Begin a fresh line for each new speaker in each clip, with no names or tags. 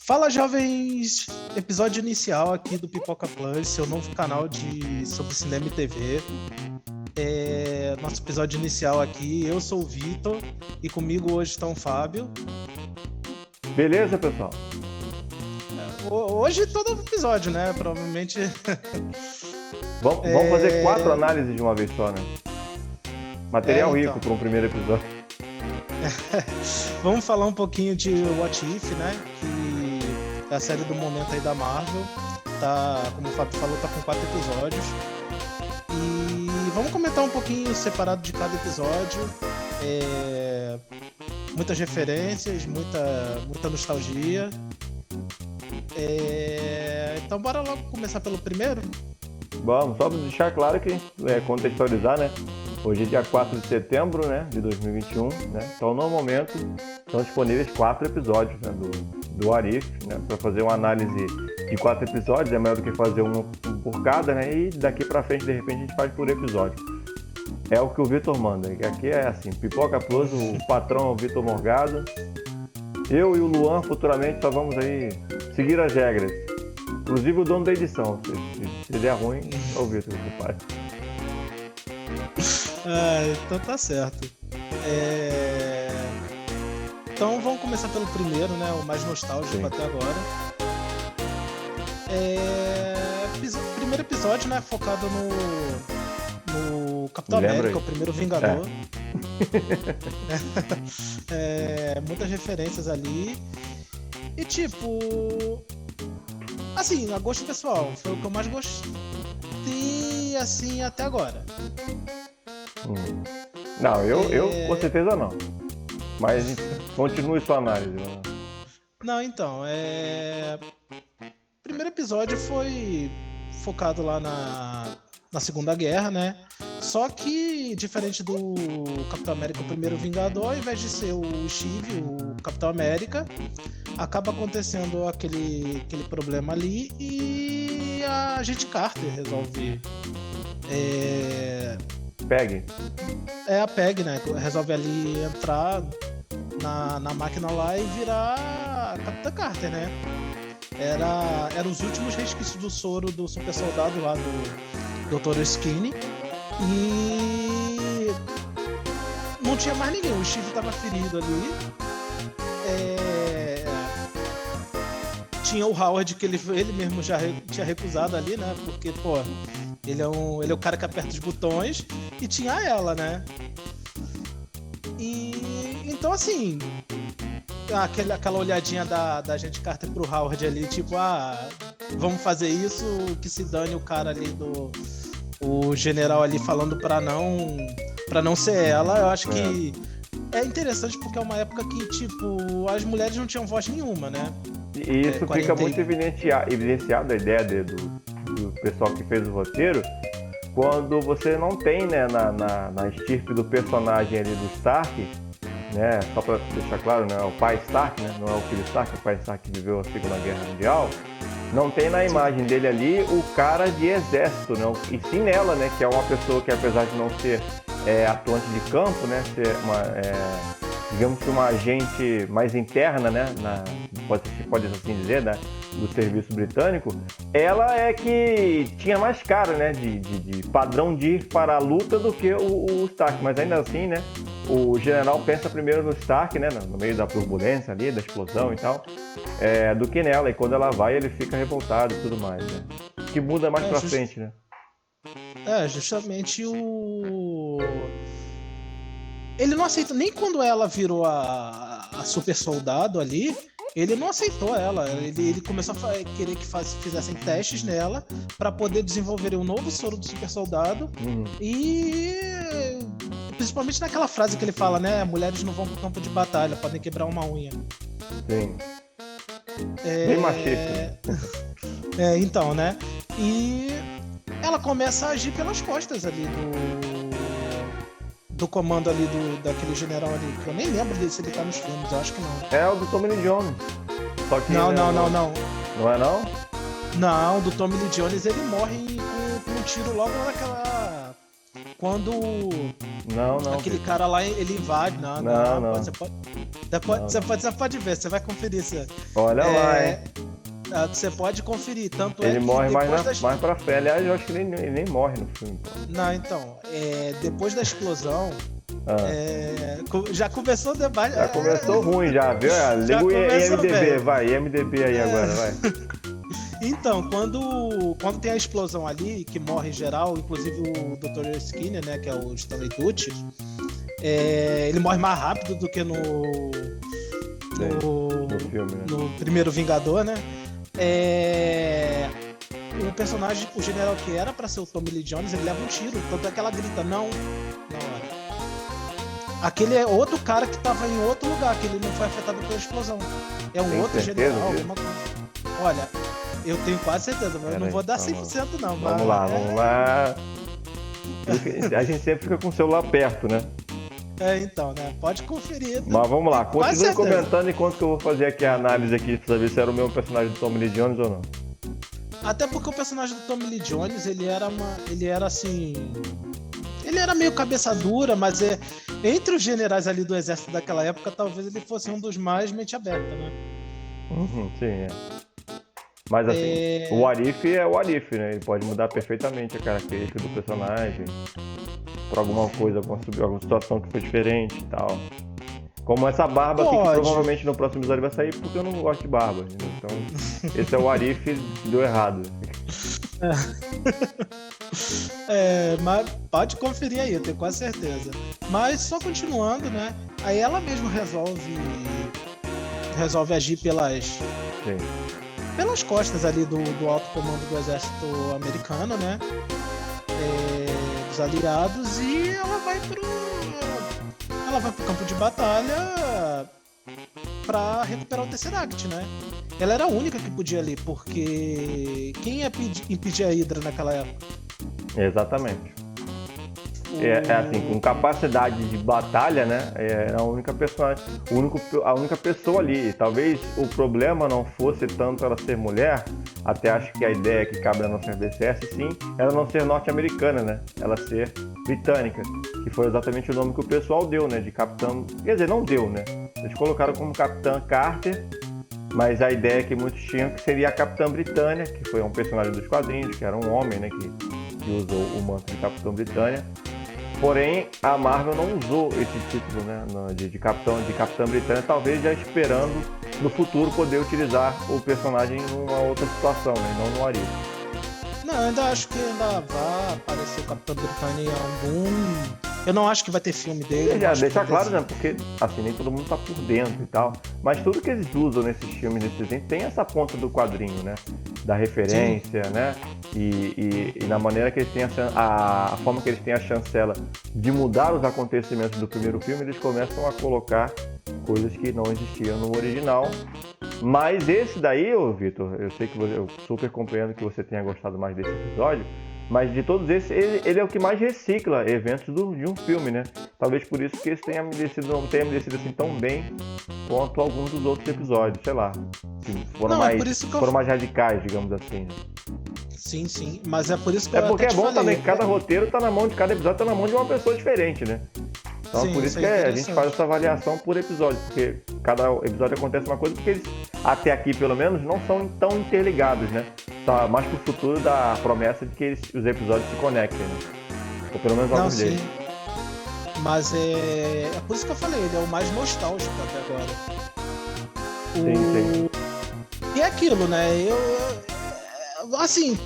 Fala, jovens! Episódio inicial aqui do Pipoca Plus, seu novo canal sobre cinema e TV. Nosso episódio inicial aqui, eu sou o Vitor e comigo hoje está o Fábio.
Beleza, pessoal?
Hoje todo episódio, né? Provavelmente.
Vamos fazer 4 análises de uma vez só, né? Material rico para um primeiro episódio.
Vamos falar um pouquinho de What If, né? Que é a série do momento aí da Marvel. Como o Fábio falou, tá com 4 episódios. E vamos comentar um pouquinho separado de cada episódio. Muitas referências, muita nostalgia. Então bora logo começar pelo primeiro?
Vamos, só para deixar claro que, contextualizar, né? Hoje é dia 4 de setembro, né, de 2021, né? Então, no momento, estão disponíveis 4 episódios, né, do What If, né? Para fazer uma análise de 4 episódios, é melhor do que fazer um por cada, né? E daqui para frente, de repente, a gente faz por episódio. É o que o Vitor manda. Aqui é assim, Pipoca Plus, o patrão é o Vitor Morgado. Eu e o Luan, futuramente, só vamos aí seguir as regras. Inclusive o dono da edição. Se der ruim, é o Vitor que faz.
Então tá certo. Então vamos começar pelo primeiro, né? O mais nostálgico. Sim. Até agora. Primeiro episódio, né? Focado no Capitão América, o primeiro Vingador. Muitas referências ali. E tipo, assim, a gosto pessoal, foi o que eu mais gostei, assim, até agora.
Não, eu com certeza não. Mas continue sua análise.
Não, então, o primeiro episódio foi focado lá na Segunda Guerra, né? Só que, diferente do Capitão América, o primeiro Vingador, ao invés de ser o Steve, o Capitão América, acaba acontecendo aquele problema ali e a Agente Carter resolve...
Peg.
A Peg, né? Resolve ali entrar na máquina lá e virar a Capitã Carter, né? Era os últimos resquícios do soro do super soldado lá do Dr. Skinny. E não tinha mais ninguém, o Steve estava ferido ali. Tinha o Howard, que ele mesmo já tinha recusado ali, né? Porque, pô, ele é o cara que aperta os botões. E tinha ela, né? E então, assim, aquela olhadinha da Agente Carter pro Howard ali, tipo, vamos fazer isso, que se dane o cara ali o general ali falando pra não ser ela. Eu acho que é interessante porque é uma época que, tipo, as mulheres não tinham voz nenhuma, né?
E isso fica muito evidenciado, a ideia do pessoal que fez o roteiro, quando você não tem, né, na estirpe do personagem ali do Stark, né, só pra deixar claro, né, o pai Stark, né, não é o filho Stark, é o pai Stark que viveu a Segunda Guerra Mundial, não tem na imagem dele ali o cara de exército, né, e sim nela, né, que é uma pessoa que, apesar de não ser atuante de campo, né, ser digamos que uma agente mais interna, né, pode assim dizer, né, do serviço britânico, ela é que tinha mais cara, né, de padrão de ir para a luta do que o Stark, mas ainda assim, né, o general pensa primeiro no Stark, né, no meio da turbulência ali, da explosão e tal, do que nela, e quando ela vai ele fica revoltado e tudo mais, né, que muda mais pra frente, né.
Justamente ele não aceita, nem quando ela virou a super soldado ali, ele não aceitou ela. Ele começou a querer que fizessem testes nela para poder desenvolver um novo soro do super soldado. E principalmente naquela frase que ele fala, né? Mulheres não vão pro campo de batalha, podem quebrar uma unha.
Sim. Bem machista.
Então, né? E ela começa a agir pelas costas ali do comando ali daquele general ali, que eu nem lembro se ele tá nos filmes, eu acho que não.
É o do Tommy Lee Jones. Só que
não.
Não é não?
Não, do Tommy Lee Jones ele morre com um tiro logo Quando
Não,
aquele cara lá, ele invade.
Não.
Você pode ver, você vai conferir.
Olha lá, hein?
Você pode conferir, tanto
Ele
é que
morre
depois
mais pra frente. Aliás, eu acho que ele nem morre no filme.
Não, então, depois da explosão, já começou o debate.
Já começou ruim, já, viu? Liga o IMDB, bem. Vai, IMDB aí agora, vai.
Então, quando tem a explosão ali, que morre em geral, inclusive o Dr. Skinner, né, que é o Stanley Tucci, ele morre mais rápido do que no
filme, né?
No primeiro Vingador, né? O personagem, o general que era pra ser o Tommy Lee Jones, ele leva um tiro, tanto é que ela grita, não, na hora. Aquele é outro cara que tava em outro lugar, que ele não foi afetado pela explosão. É um outro general, alguma coisa. Olha, eu tenho quase certeza, mas eu não vou dar 100% não.
Vamos lá. A gente sempre fica com o celular perto, né?
Então, né? Pode conferir.
Mas vamos lá, continue comentando enquanto que eu vou fazer aqui a análise aqui pra saber se era o mesmo personagem do Tommy Lee Jones ou não.
Até porque o personagem do Tommy Lee Jones, ele era assim... Ele era meio cabeça dura, mas entre os generais ali do exército daquela época, talvez ele fosse um dos mais mente aberta, né?
Sim, Mas assim, o What If é o What If, né? Ele pode mudar perfeitamente a característica do personagem por alguma coisa, alguma situação que foi diferente e tal. Como essa barba aqui, que provavelmente no próximo episódio vai sair, porque eu não gosto de barba. Entendeu? Então, esse é o What If, deu errado.
Mas pode conferir aí, eu tenho quase certeza. Mas só continuando, né? Aí ela mesma resolve agir pelas costas ali do alto comando do exército americano, né? Dos aliados, e ela vai pro campo de batalha pra recuperar o Tesseract, né? Ela era a única que podia ali, porque quem ia impedir a Hydra naquela época?
Exatamente. Assim, com capacidade de batalha, né? Era a única pessoa ali. Talvez o problema não fosse tanto ela ser mulher, até acho que a ideia que cabe na nossa BCS, sim, ela não ser norte-americana, né? Ela ser britânica, que foi exatamente o nome que o pessoal deu, né? De Capitão... Quer dizer, não deu, né? Eles colocaram como Capitã Carter, mas a ideia que muitos tinham que seria a Capitã Britânia, que foi um personagem dos quadrinhos, que era um homem, né? Que usou o manto de Capitão Britânia. Porém, a Marvel não usou esse título, né, de Capitã Britânia, talvez já esperando no futuro poder utilizar o personagem em uma outra situação, né, não no What If.
Não, eu ainda acho que ainda vai aparecer o Capitão Britânia em algum... Eu não acho que vai ter filme dele.
Já deixa claro, né? Porque assim, nem todo mundo tá por dentro e tal. Mas tudo que eles usam nesses filmes, nesses desenhos, tem essa ponta do quadrinho, né? Da referência, sim, né? E na maneira que eles têm a forma que eles têm a chancela de mudar os acontecimentos do primeiro filme, eles começam a colocar coisas que não existiam no original. Mas esse daí, Vitor, eu sei que eu super compreendo que você tenha gostado mais desse episódio, mas de todos esses, ele é o que mais recicla eventos de um filme, né? Talvez por isso que esse não tenha merecido assim tão bem quanto alguns dos outros episódios, sei lá. Foram mais radicais, digamos assim.
Sim, mas é por isso que eu
porque
até
é bom
falei,
também que cada roteiro tá na mão de cada episódio, tá na mão de uma pessoa diferente, né? Então sim, por isso que a gente faz essa avaliação por episódio, porque cada episódio acontece uma coisa, porque eles, até aqui pelo menos, não são tão interligados, né? Tá mais pro futuro da promessa de que os episódios se conectem, né? Ou pelo menos alguns deles.
Mas é por isso que eu falei, ele é o mais nostálgico até agora.
Sim.
E é aquilo, né? Assim,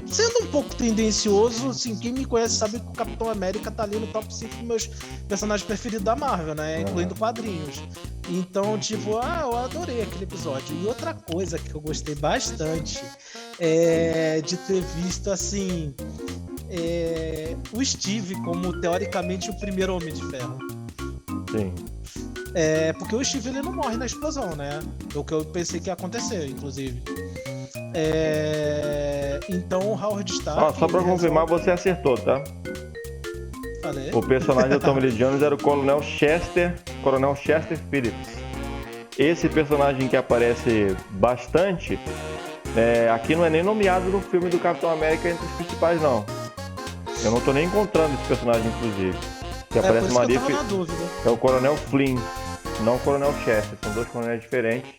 sendo um pouco tendencioso, assim, quem me conhece sabe que o Capitão América tá ali no top 5 dos meus personagens preferidos da Marvel, né? Incluindo quadrinhos. Então, tipo, eu adorei aquele episódio. E outra coisa que eu gostei bastante é de ter visto, assim, o Steve como, teoricamente, o primeiro Homem de Ferro.
Sim.
Porque o Steve, ele não morre na explosão, né? É o que eu pensei que ia acontecer, inclusive. Então o Howard Stark...
Só pra confirmar, você acertou, tá?
Falei.
O personagem do Tommy Lee Jones era o Coronel Chester Phillips. Esse personagem que aparece bastante, aqui não é nem nomeado no filme do Capitão América entre os principais, não. Eu não tô nem encontrando esse personagem, inclusive. Que aparece no Arif é o Coronel Flynn, não o Coronel Chester. São dois coronéis diferentes.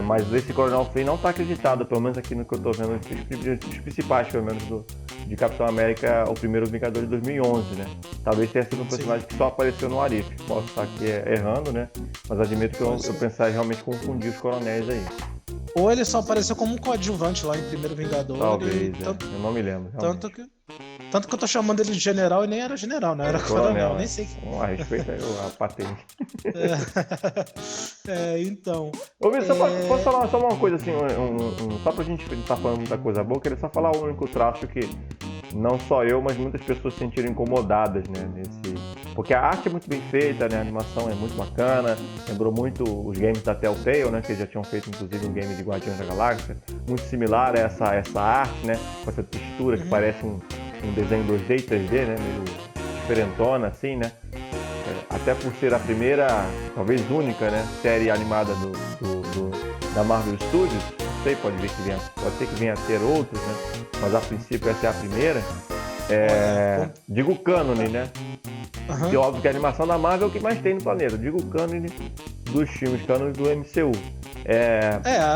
Mas esse Coronel Flynn não está acreditado, pelo menos aqui no que eu estou vendo, os principais, pelo menos, de Capitão América, o primeiro Vingador de 2011, né? Talvez tenha sido um personagem que só apareceu no Arif. Posso estar aqui errando, né? Mas admito que eu pensava realmente confundir os coronéis aí.
Ou ele só apareceu como um coadjuvante lá em Primeiro Vingador.
Talvez, eu não me lembro.
Tanto que eu tô chamando ele de general e nem era general, né? Era coronel, nem sei.
A respeito a patente.
Então.
Ô, Vitor, posso falar só uma coisa assim, só pra gente estar falando muita coisa boa, eu queria só falar o único traço que não só eu, mas muitas pessoas se sentiram incomodadas, né? Porque a arte é muito bem feita, né? A animação é muito bacana, lembrou muito os games da Telltale, né? Que já tinham feito inclusive um game de Guardiões da Galáxia, muito similar a essa arte, né? Com essa textura que parece um desenho 2D e 3D, né? Meio diferentona, assim, né? Até por ser a primeira, talvez única, né? Série animada da Marvel Studios. Não sei, pode ser que venha a ter outros, né? Mas a princípio essa é a primeira. Digo cânone, né? Que óbvio que a animação da Marvel é o que mais tem no planeta. Digo cânone dos filmes, cânone do MCU.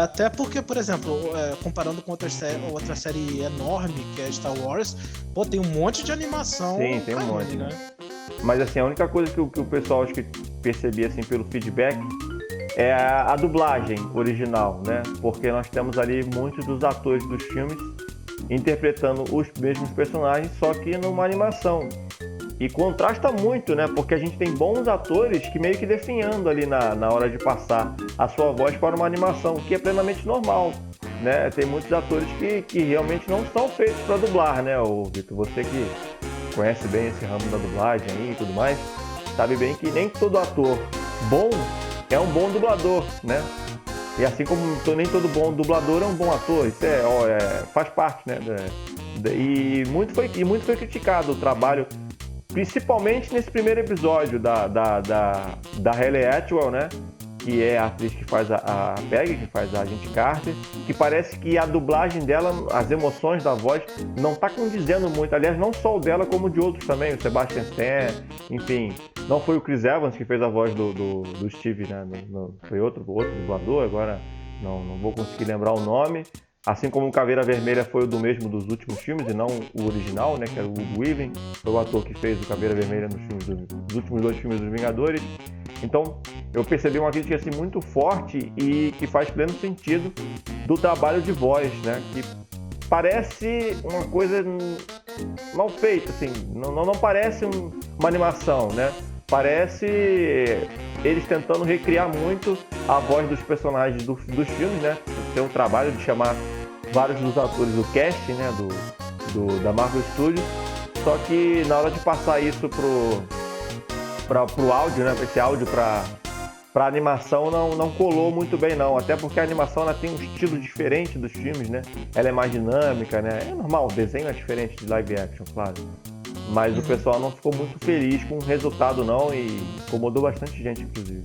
Até porque, por exemplo, comparando com outra série enorme, que é Star Wars, tem um monte de animação.
Sim, tem um monte, né? Mas assim, a única coisa que o pessoal acho que percebia assim, pelo feedback é a dublagem original, né? Porque nós temos ali muitos dos atores dos filmes interpretando os mesmos personagens, só que numa animação. E contrasta muito, né? Porque a gente tem bons atores que meio que definhando ali na hora de passar a sua voz para uma animação, que é plenamente normal, né? Tem muitos atores que realmente não são feitos para dublar, né, Vitor? Você que conhece bem esse ramo da dublagem aí e tudo mais, sabe bem que nem todo ator bom é um bom dublador, né? E assim como nem todo bom dublador é um bom ator, isso faz parte, né? E muito foi criticado o trabalho, principalmente nesse primeiro episódio da Hayley Atwell, né? Que é a atriz que faz a Peggy, que faz a Agente Carter, que parece que a dublagem dela, as emoções da voz, não tá condizendo muito. Aliás, não só o dela, como de outros também, o Sebastian Stan, enfim. Não foi o Chris Evans que fez a voz do Steve, né? Foi outro dublador, agora não vou conseguir lembrar o nome. Assim como o Caveira Vermelha foi o do mesmo dos últimos filmes e não o original, né, que era o Hugo Weaving, foi o ator que fez o Caveira Vermelha nos últimos 2 filmes dos Vingadores. Então, eu percebi uma crítica assim, muito forte e que faz pleno sentido do trabalho de voz, né, que parece uma coisa mal feita, assim, não parece uma animação, né, parece eles tentando recriar muito a voz dos personagens dos filmes, né? Tem um trabalho de chamar vários dos atores do cast, né? Da Marvel Studios. Só que na hora de passar isso pro áudio, né? Esse áudio pra animação não colou muito bem, não. Até porque a animação ela tem um estilo diferente dos filmes, né? Ela é mais dinâmica, né? É normal, o desenho é diferente de live action, claro. Mas o pessoal não ficou muito feliz com o resultado, não, e incomodou bastante gente, inclusive.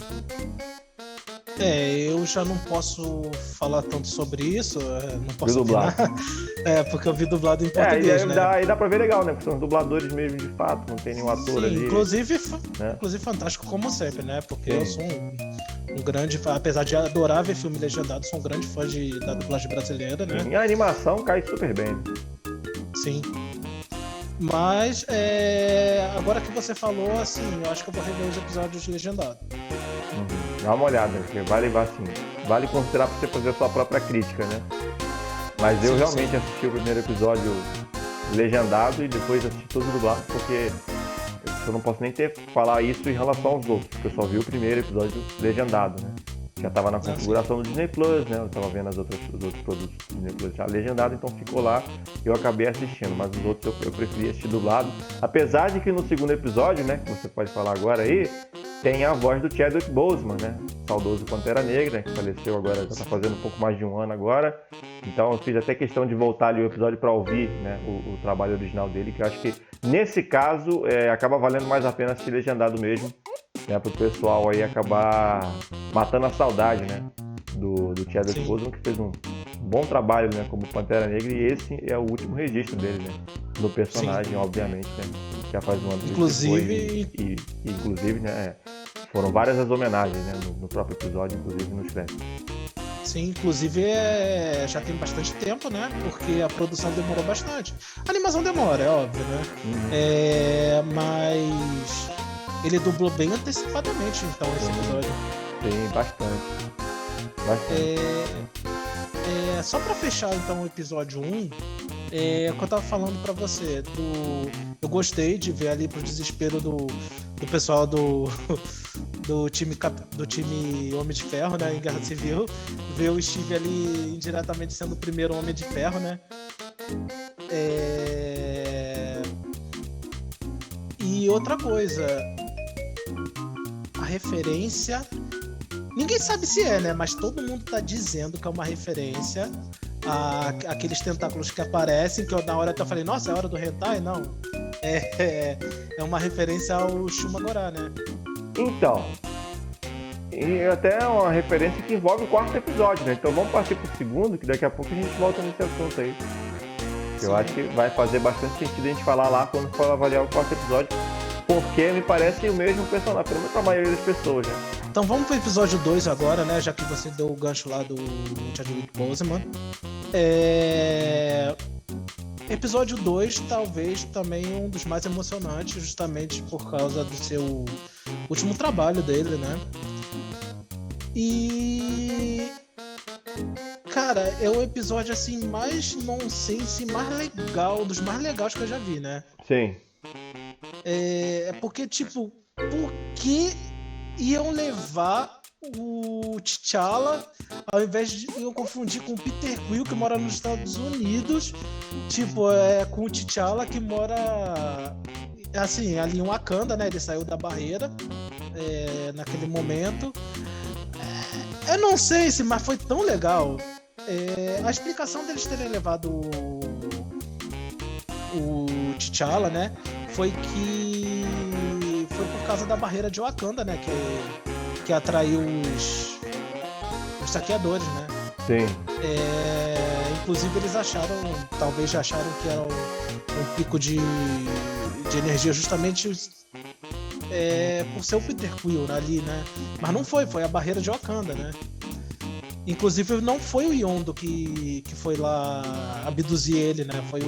Eu já não posso falar tanto sobre isso, não posso
dublado.
Porque eu vi dublado em português, né?
E dá pra ver legal, né? Porque são dubladores mesmo de fato, não tem nenhum ator ali.
Inclusive fantástico como sempre, né? Porque eu sou um grande fã, apesar de adorar ver filme legendado, sou um grande fã da dublagem brasileira, né?
E a animação cai super bem.
Sim. Mas, agora que você falou, assim, eu acho que eu vou rever os episódios legendados.
Dá uma olhada, porque vale considerar pra você fazer a sua própria crítica, né? Mas eu realmente assisti o primeiro episódio legendado e depois assisti todo dublado, porque eu não posso nem falar isso em relação aos outros, porque eu só vi o primeiro episódio legendado, né? Já estava na configuração do Disney Plus, né? Eu estava vendo os outros produtos do Disney Plus já legendado, então ficou lá e eu acabei assistindo. Mas os outros eu preferi assistir dublado. Apesar de que no segundo episódio, né? Que você pode falar agora aí, tem a voz do Chadwick Boseman, né? Saudoso Pantera Negra, que faleceu agora, já está fazendo um pouco mais de um ano agora. Então eu fiz até questão de voltar ali o episódio para ouvir, né? O trabalho original dele, que eu acho que nesse caso acaba valendo mais a pena assistir legendado mesmo. Né, para o pessoal aí acabar matando a saudade, né, do Chadwick Boseman, que fez um bom trabalho, né, como Pantera Negra, e esse é o último registro dele, né. no personagem, obviamente, né? Já faz um ano que
inclusive,
inclusive, né? Foram várias as homenagens, né? No próprio episódio, inclusive nos créditos.
Sim, inclusive já tem bastante tempo, né? Porque a produção demorou bastante. A animação demora, é óbvio, né? Mas ele dublou bem antecipadamente, então, esse episódio.
Sim, bastante.
Só pra fechar, então, o episódio 1, é o que eu tava falando pra você. Eu gostei de ver ali pro desespero do pessoal do time Homem de Ferro, né, em Guerra Civil, ver o Steve ali indiretamente sendo o primeiro Homem de Ferro, né? E outra coisa, a referência, ninguém sabe se é, né? Mas todo mundo tá dizendo que é uma referência àqueles tentáculos que aparecem, que eu na hora eu falei, nossa, é hora do hentai? Não. É uma referência ao Shumagorá, né?
Então, e até é uma referência que envolve o 4º episódio, né? Então vamos partir pro 2º, que daqui a pouco a gente volta nesse assunto aí. Sim. Eu acho que vai fazer bastante sentido a gente falar lá quando for avaliar o 4º episódio, porque me parece o mesmo personagem, pelo menos pra maioria das pessoas, né?
Então vamos pro episódio 2 agora, né? Já que você deu o gancho lá do Chadwick Boseman. Episódio 2, talvez também um dos mais emocionantes, justamente por causa do seu último trabalho dele, né? E... cara, é o episódio assim mais nonsense, mais legal, dos mais legais que eu já vi, né?
Sim.
Porque, tipo, por que iam levar o T'Challa, ao invés de iam confundir com o Peter Quill, que mora nos Estados Unidos, tipo, com o T'Challa que mora assim, ali em Wakanda, né? Ele saiu da barreira naquele momento. Eu não sei se, mas foi tão legal. A explicação deles terem levado o T'Challa, né? Foi por causa da barreira de Wakanda, né? Que atraiu os saqueadores, né?
Sim.
Inclusive eles talvez já acharam que era um pico de energia justamente por ser o Peter Quill ali, né? Mas não foi a barreira de Wakanda, né? Inclusive não foi o Yondo que foi lá abduzir ele, né? Foi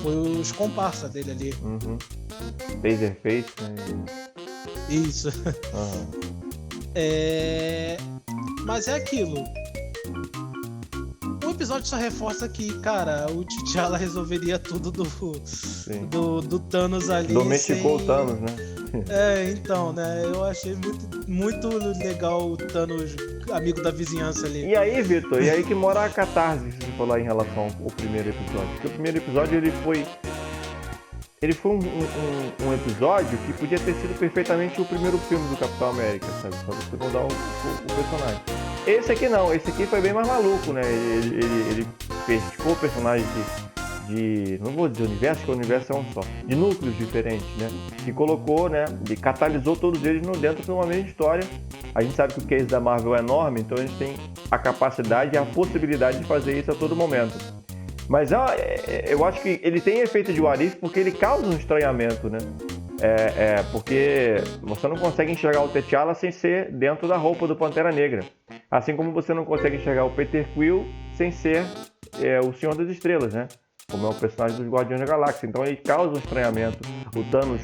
os comparsa dele ali.
Uhum. Taserface, né?
Isso.
Uhum.
Mas é aquilo. O episódio só reforça que, cara, o T'Challa resolveria tudo do Thanos ali.
Domesticou o Thanos, né?
Então, né? Eu achei muito legal o Thanos, amigo da vizinhança ali.
E aí, Vitor, que mora a catarse, se você falar em relação ao primeiro episódio? Porque o primeiro episódio, ele foi um episódio que podia ter sido perfeitamente o primeiro filme do Capitão América, sabe? Só você mudar o personagem. Esse aqui não, esse aqui foi bem mais maluco, né? Ele pescou personagens não vou dizer universo, porque o universo é um só, de núcleos diferentes, né? E colocou, né? E catalisou todos eles dentro de uma mesma história. A gente sabe que o case da Marvel é enorme, então a gente tem a capacidade e a possibilidade de fazer isso a todo momento. Mas eu acho que ele tem efeito de What If porque ele causa um estranhamento, né? Porque você não consegue enxergar o T'Challa sem ser dentro da roupa do Pantera Negra. Assim como você não consegue enxergar o Peter Quill sem ser o Senhor das Estrelas, né? Como é o personagem dos Guardiões da Galáxia. Então ele causa um estranhamento. O Thanos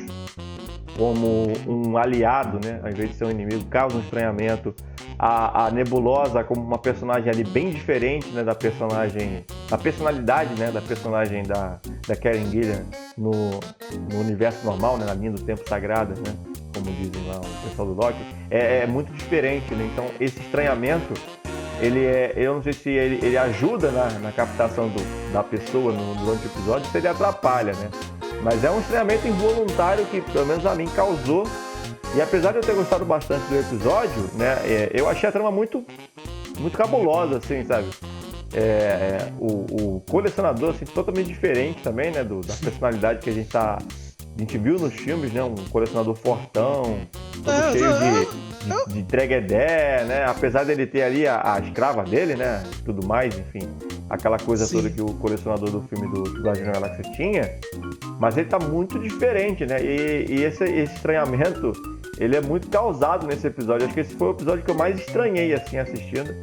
como um aliado, né? Ao invés de ser um inimigo, causa um estranhamento. A Nebulosa como uma personagem ali bem diferente, né? Da personalidade, né? Da personagem da Karen Gillan no universo normal, né? Na linha do tempo sagrada, né? Como dizem lá o pessoal do Loki. É muito diferente, né? Então esse estranhamento, eu não sei se ele ajuda na captação da pessoa durante o episódio, se ele atrapalha, né? Mas é um estranhamento involuntário que, pelo menos a mim, causou. E apesar de eu ter gostado bastante do episódio, né? Eu achei a trama muito, muito cabulosa, assim, sabe? O colecionador, assim, totalmente diferente também, né? Da personalidade que a gente viu nos filmes, né? Um colecionador fortão, todo cheio de Tregedé, né? Apesar dele ter ali a escrava dele, né? Tudo mais, enfim. Aquela coisa toda que o colecionador do filme do Guardiões da Galáxia tinha. Mas ele tá muito diferente, né? E esse estranhamento, ele é muito causado nesse episódio. Acho que esse foi o episódio que eu mais estranhei, assim, assistindo.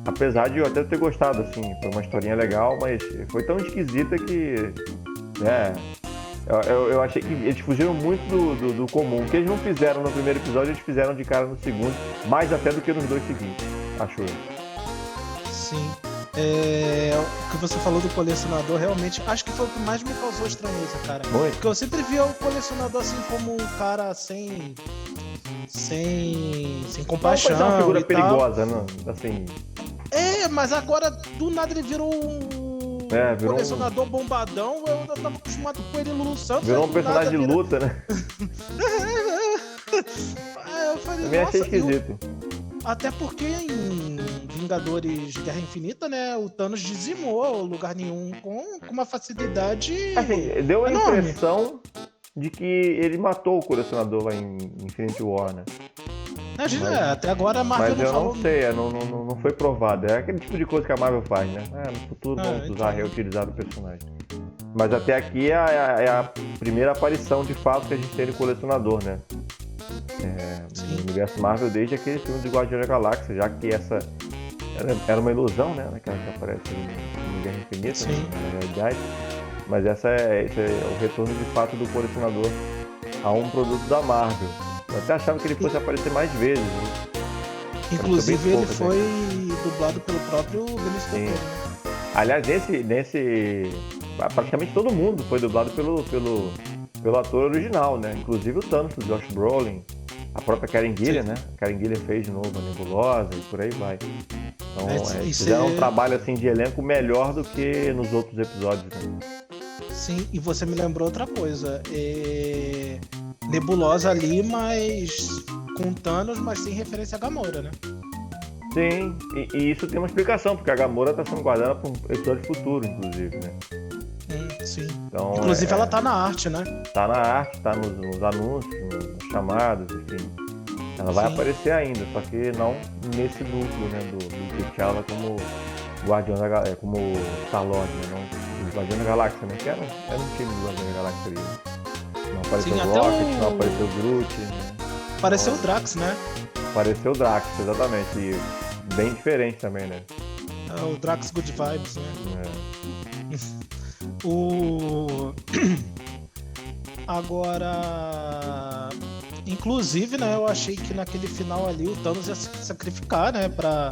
Apesar de eu até ter gostado, assim. Foi uma historinha legal, mas foi tão esquisita que... Eu achei que eles fugiram muito do comum. O que eles não fizeram no primeiro episódio, eles fizeram de cara no segundo. Mais até do que nos dois seguintes, acho eu.
Sim. O que você falou do colecionador, realmente, acho que foi o que mais me causou estranheza, cara.
Muito.
Porque eu sempre via o colecionador assim como um cara sem compaixão.
Não, uma figura perigosa, não? Assim...
Mas agora do nada ele virou um colecionador bombadão. Eu tava acostumado com ele no Santos.
Virou um personagem de luta, né?
Eu falei,
também achei esquisito.
Até porque em Vingadores Guerra Infinita, né, o Thanos dizimou Lugar Nenhum com uma facilidade
assim, deu a
enorme.
Impressão de que ele matou o colecionador lá em Infinity War, né?
Até agora a Marvel
não falou.
Mas eu
não sei, não foi provado. É aquele tipo de coisa que a Marvel faz, né? No futuro vamos usar, reutilizar o personagem. Mas até aqui é a primeira aparição de fato que a gente tem de colecionador, né? No universo Marvel desde aquele filme de Guardiões da Galáxia, já que essa era uma ilusão, né? Aquela que aparece no Guerra Infinita, né, na realidade. Mas esse é o retorno de fato do colecionador a um produto da Marvel. Eu até achava que ele fosse aparecer mais vezes. Né?
Inclusive ele foi dublado pelo próprio Benício Del Toro.
Aliás, praticamente todo mundo foi dublado pelo ator original, né? Inclusive o Thanos, o Josh Brolin, a própria Karen Gillan, né? A Karen Gillan fez de novo a Nebulosa e por aí vai. Então, fizeram um trabalho assim, de elenco melhor do que nos outros episódios, né?
Sim, e você me lembrou outra coisa. Nebulosa ali, mas com Thanos, mas sem referência a Gamora, né?
Sim, e isso tem uma explicação, porque a Gamora está sendo guardada para um episódio futuro, inclusive, né?
Sim.
Então,
inclusive ela tá na arte, né?
Tá na arte, tá nos anúncios, nos chamados, enfim. Ela vai aparecer ainda, só que não nesse núcleo, né, do T'Challa como Guardião da Galáxia, como Star-Lord, né? Não, o Guardião da Galáxia, né? Que era um time do Guardião da Galáxia ali, né? Não apareceu o Rocket, não apareceu o Groot, né?
Apareceu o Drax, né?
Apareceu o Drax, exatamente. E bem diferente também, né?
O Drax Good Vibes, né? Agora, inclusive, né, eu achei que naquele final ali o Thanos ia se sacrificar, né, pra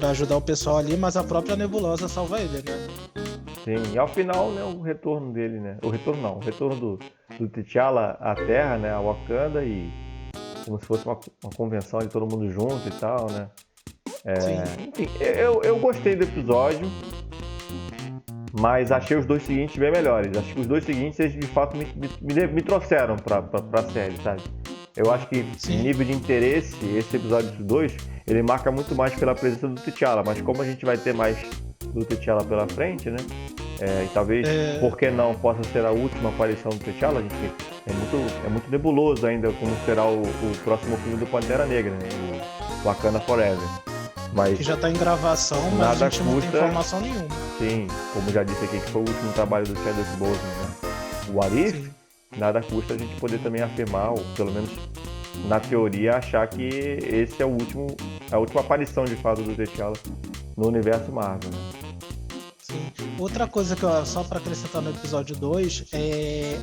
ajudar o pessoal ali, mas a própria Nebulosa salva ele, né?
Sim, e ao final, né, o retorno dele, né? O retorno do T'Challa à Terra, né, a Wakanda, e como se fosse uma convenção de todo mundo junto e tal, né? Enfim, eu gostei do episódio, mas achei os dois seguintes bem melhores. Acho que os dois seguintes, eles de fato me trouxeram pra série, sabe? Eu acho que em nível de interesse, esse episódio dos dois, ele marca muito mais pela presença do T'Challa, mas como a gente vai ter mais do T'Challa pela frente, né? E talvez, por que não, possa ser a última aparição do T'Challa. A gente é muito nebuloso ainda como será o próximo filme do Pantera Negra, né? O Wakanda Forever. Mas
que já está em gravação, mas a gente não tem informação nenhuma.
Sim, como já disse aqui, que foi o último trabalho do Chadwick Boseman, né? O What If, nada custa a gente poder também afirmar, ou pelo menos na teoria, achar que esse é a última aparição de fato do T'Challa no universo Marvel, né?
Sim. Outra coisa que só para acrescentar no episódio 2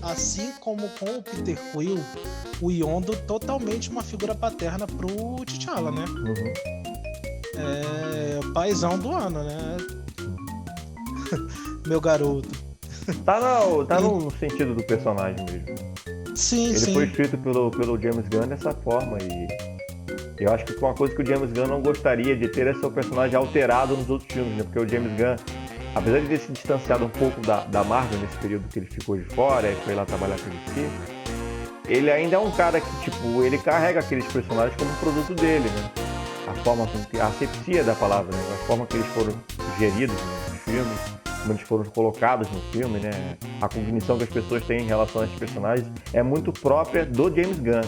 assim como com o Peter Quill, o Yondo totalmente uma figura paterna pro T'Challa, né? O paizão do ano, né? Meu garoto.
Tá no sentido do personagem mesmo.
Sim,
Ele foi escrito pelo James Gunn dessa forma, e eu acho que uma coisa que o James Gunn não gostaria de ter é seu personagem alterado nos outros filmes, né? Porque o James Gunn, apesar de ter se distanciado um pouco da Marvel nesse período que ele ficou de fora e foi lá trabalhar com DC, ele ainda é um cara que, tipo, ele carrega aqueles personagens como produto dele, né? A asepsia da palavra, né? A forma que eles foram geridos nos filmes, como eles foram colocados no filme, né? A cognição que as pessoas têm em relação a esses personagens é muito própria do James Gunn.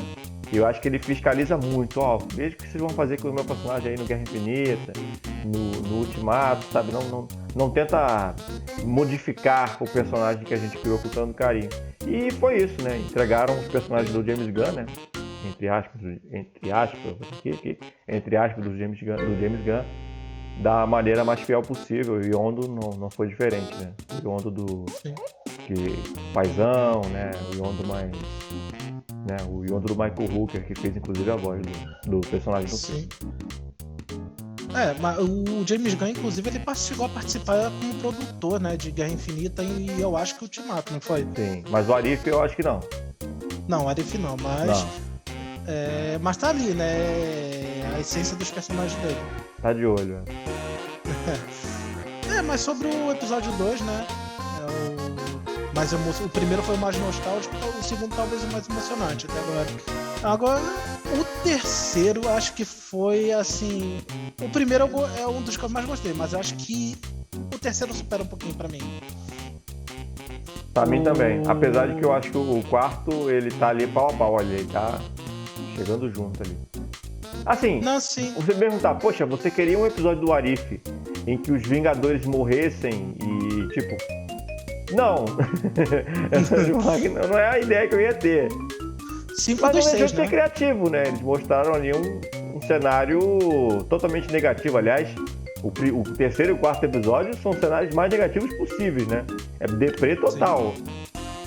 E eu acho que ele fiscaliza muito, veja o que vocês vão fazer com o meu personagem aí no Guerra Infinita, no Ultimato, sabe? Não tenta modificar o personagem que a gente criou com tanto carinho. E foi isso, né? Entregaram os personagens do James Gunn, né? Entre aspas do James Gunn, da maneira mais fiel possível. E o Yondo não foi diferente, né? O Yondo paizão, né? O Yondo mais... né? O Yondo do Michael Hooker, que fez inclusive a voz do personagem do filme.
Mas o James Gunn, inclusive, ele chegou a participar como produtor, né, de Guerra Infinita e eu acho que Ultimato, não foi?
Sim, mas o Arif eu acho que não.
Não, o Arif não, mas...
Não.
Mas tá ali, né? A essência dos personagens dele.
Tá de olho,
mas sobre o episódio 2, né? O primeiro foi o mais nostálgico, o segundo talvez o mais emocionante até agora. Agora, o terceiro acho que foi assim... O primeiro é um dos que eu mais gostei, mas eu acho que o terceiro supera um pouquinho pra mim.
Pra mim também. Apesar de que eu acho que o quarto, ele tá ali pau a pau, olha, ele tá chegando junto ali. Assim, você perguntar, poxa, você queria um episódio do Arif em que os Vingadores morressem e, tipo... Não! Não é a ideia que eu ia ter.
5
Mas
dos
não
6,
deixou de
né?
ser criativo, né? Eles mostraram ali um cenário totalmente negativo. Aliás, o terceiro e o quarto episódio são os cenários mais negativos possíveis, né? É deprê total. Sim.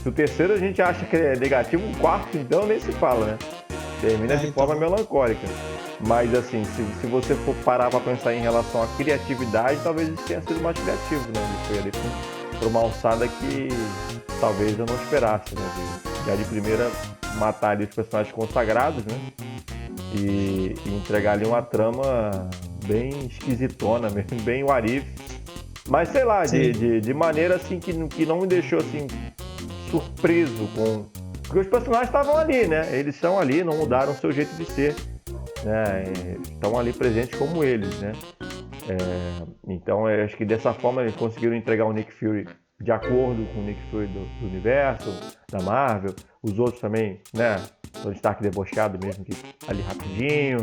Se o terceiro a gente acha que é negativo, o quarto, então, nem se fala, né? Termina de forma melancólica. Mas, assim, se você for parar pra pensar em relação à criatividade, talvez isso tenha sido mais criativo, né? Ele foi ali pra uma alçada que talvez eu não esperasse, né? Já de primeira matar ali os personagens consagrados, né? E entregar ali uma trama bem esquisitona mesmo, bem o Arif. Mas sei lá, de maneira assim que não me deixou assim surpreso com... Porque os personagens estavam ali, né? Eles estão ali, não mudaram o seu jeito de ser, né? Estão ali presentes como eles, né? Então eu acho que dessa forma eles conseguiram entregar o Nick Fury de acordo com o Nick Fury do universo, da Marvel. Os outros também, né? Tony Stark debochado mesmo, que ali rapidinho,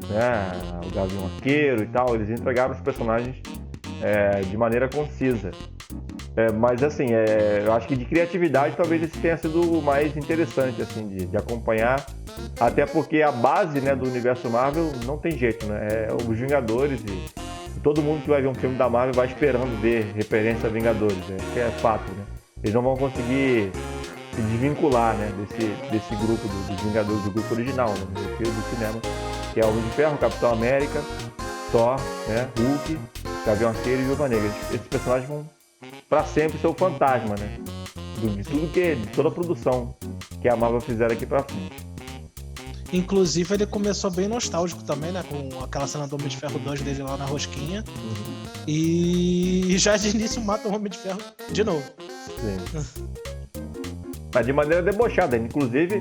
né? O Gavião Arqueiro e tal. Eles entregaram os personagens de maneira concisa. Mas assim, eu acho que de criatividade talvez esse tenha sido o mais interessante assim, de acompanhar. Até porque a base, né, do universo Marvel não tem jeito, né? Os Vingadores e todo mundo que vai ver um filme da Marvel vai esperando ver referência a Vingadores, né? Que é fato, né? Eles não vão conseguir se desvincular, né, desse grupo dos Vingadores, do grupo original, né, do cinema, que é o Homem de Ferro, Capitão América, Thor, né, Hulk, Gavião Arqueiro e Viúva Negra. Esses personagens vão pra sempre ser o fantasma, né, de toda a produção que a Marvel fizeram aqui pra frente.
Inclusive ele começou bem nostálgico também, né? Com aquela cena do Homem de Ferro 2 dele lá na rosquinha. Uhum. E já de início mata o Homem de Ferro de novo.
Sim. Mas de maneira debochada. Inclusive,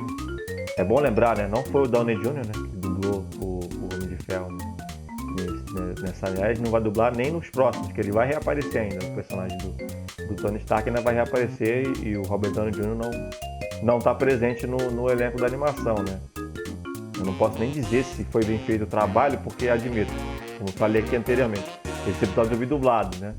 é bom lembrar, né? Não foi o Downey Jr., né? Que dublou o Homem de Ferro nessa aliás, não vai dublar nem nos próximos, que ele vai reaparecer ainda. O personagem do Tony Stark ainda vai reaparecer e o Robert Downey Jr. não tá presente no elenco da animação, né? Eu não posso nem dizer se foi bem feito o trabalho, porque admito, como falei aqui anteriormente, esse episódio eu vi dublado, né?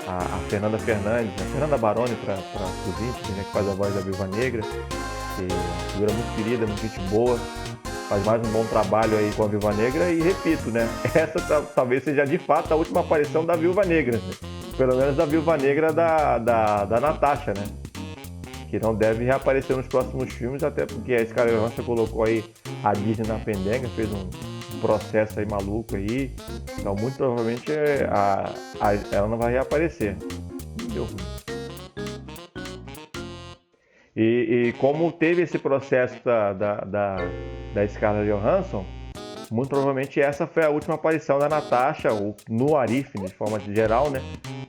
A Fernanda Fernandes, a Fernanda Baroni para os íntimos, né? Que faz a voz da Viúva Negra, que é uma figura muito querida, muito gente boa, faz mais um bom trabalho aí com a Viúva Negra e repito, né? Essa talvez seja de fato a última aparição da Viúva Negra, né? Pelo menos da Viúva Negra da Natasha, né? Que não deve reaparecer nos próximos filmes, até porque a Scarlett Johansson colocou aí a Disney na pendenga, fez um processo aí maluco aí, então muito provavelmente ela não vai reaparecer. Deu ruim. E como teve esse processo da Scarlett Johansson, muito provavelmente essa foi a última aparição da Natasha, ou no Arif, de forma geral, né?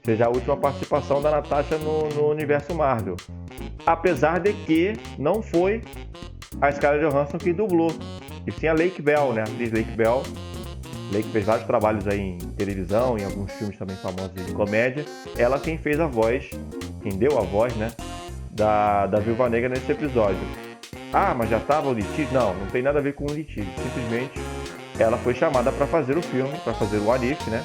Seja a última participação da Natasha no universo Marvel. Apesar de que não foi a Scarlett Johansson que dublou, e sim a Lake Bell, né? A atriz Lake Bell, Lei que fez vários trabalhos aí em televisão, em alguns filmes também famosos de comédia. Ela quem fez a voz, quem deu a voz, né, da Viúva Negra nesse episódio. Ah, mas já estava o litígio? Não, não tem nada a ver com o litígio. Simplesmente ela foi chamada para fazer o filme, para fazer o What If, né?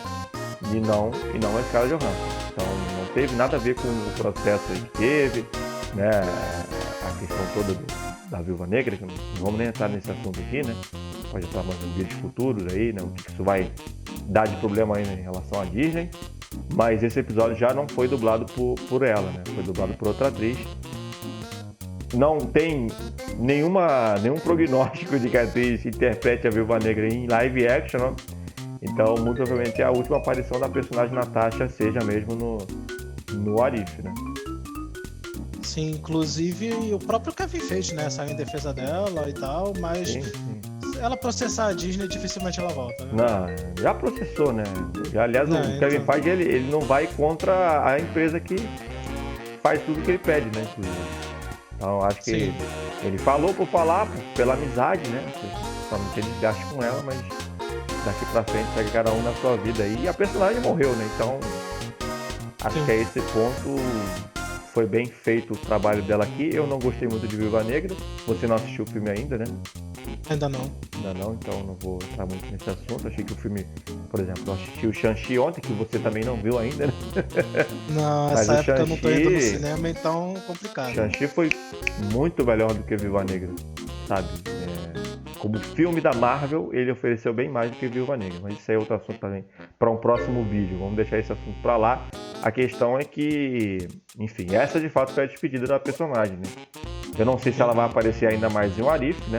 E não a Scarlett Johansson. Então não teve nada a ver com o processo aí que teve, né? A questão toda da Viúva Negra, que não vamos nem entrar nesse assunto aqui, né? Pode estar mais em vídeos futuros aí, né? O que isso vai dar de problema aí em relação à Disney. Mas esse episódio já não foi dublado por ela, né? Foi dublado por outra atriz. Não tem nenhum prognóstico de que a atriz interprete a Viúva Negra em live action, né? Então, muito provavelmente, a última aparição da personagem Natasha seja mesmo no What If, né?
Sim, inclusive o próprio Kevin Feige, né? Saiu em defesa dela e tal, mas
Sim.
ela processar a Disney, dificilmente ela volta, né?
Não, já processou, né? Aliás,
Não,
o Kevin Feige, ele não vai contra a empresa que faz tudo que ele pede, né? Inclusive. Então, acho que ele falou por falar, pela amizade, né? Só não tem desgaste com ela, mas daqui pra frente segue cada um na sua vida aí. E a personagem morreu, né? Então, acho que a esse ponto foi bem feito o trabalho dela aqui. Eu não gostei muito de Viúva Negra. Você não assistiu o filme ainda, né?
Ainda não.
Ainda não, então não vou entrar muito nesse assunto. Achei que o filme, por exemplo, eu assisti o Shang-Chi ontem, que você também não viu ainda, né?
Não,
Mas
essa
o
época eu não tô indo no
Shang-Chi-
cinema, então complicado.
Shang-Chi foi muito melhor do que Viúva Negra, sabe? Como filme da Marvel, ele ofereceu bem mais do que Viúva Negra. Mas isso aí é outro assunto também para um próximo vídeo. Vamos deixar esse assunto para lá. A questão é que, enfim, essa de fato foi a despedida da personagem, né? Eu não sei se ela vai aparecer ainda mais em What If, né?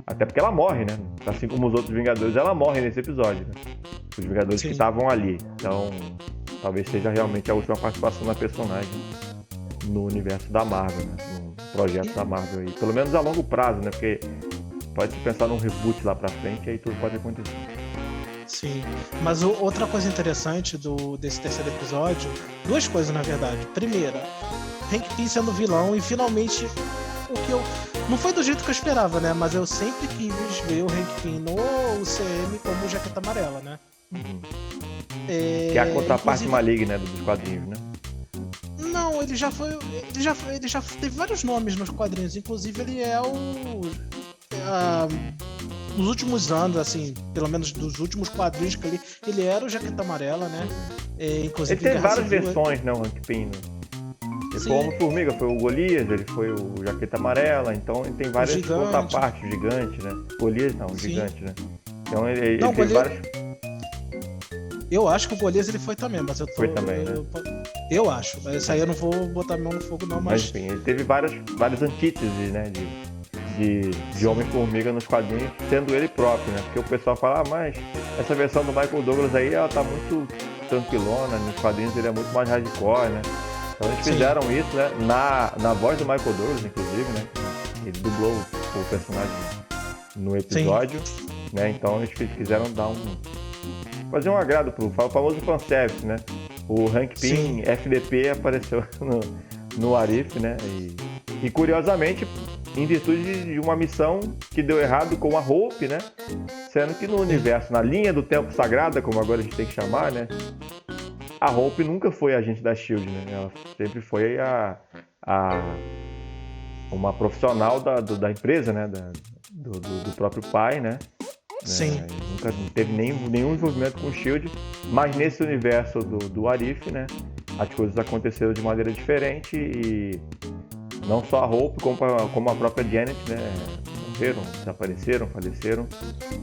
Até porque ela morre, né? Assim como os outros Vingadores, ela morre nesse episódio, né? Os Vingadores que estavam ali. Então, talvez seja realmente a última participação da personagem no universo da Marvel, né? No projeto da Marvel aí. Pelo menos a longo prazo, né? Porque pode se pensar num reboot lá pra frente, aí tudo pode acontecer.
Sim, mas outra coisa interessante desse terceiro episódio, duas coisas na verdade. Primeira, Hank Pym sendo vilão e finalmente o que eu... Não foi do jeito que eu esperava, né? Mas eu sempre quis ver o Hank Pym no UCM como Jaqueta Amarela, né?
Uhum. Que é a contraparte maligna, né, dos quadrinhos, né?
Não, ele já teve vários nomes nos quadrinhos. Inclusive ele é nos últimos anos, assim, pelo menos dos últimos quadrinhos que ele era o Jaqueta Amarela, né? Inclusive,
ele teve várias versões, né, o Hank Pym, né? Ele foi o Homem-Formiga, foi o Golias, ele foi o Jaqueta Amarela, então ele tem várias contrapartes, o Gigante, né? Golias não, o Gigante, né? Então ele tem várias...
Eu acho que o Golias ele foi também, mas eu tô...
Foi também, né?
Eu acho, isso aí eu não vou botar a mão no fogo não, mas...
enfim, ele teve várias antíteses, né, de Homem-Formiga nos quadrinhos, sendo ele próprio, né? Porque o pessoal fala, mas essa versão do Michael Douglas aí, ela tá muito tranquilona, nos quadrinhos ele é muito mais hardcore, né? Então eles fizeram isso, né? Na voz do Michael Douglas, inclusive, né? Ele dublou o personagem no episódio, né? Então eles quiseram fazer um agrado pro famoso fanservice, né? O Hank Pym FDP apareceu no What If, né? E curiosamente, em virtude de uma missão que deu errado com a Hope, né? Sendo que no universo, na linha do tempo sagrada, como agora a gente tem que chamar, né? A Hope nunca foi agente da SHIELD, né? Ela sempre foi uma profissional da empresa, né? Do próprio pai, né?
Sim.
Nunca teve nenhum envolvimento com o SHIELD, mas nesse universo do What If, né? As coisas aconteceram de maneira diferente e não só a Hope, como a própria Janet, né? Morreram, desapareceram, faleceram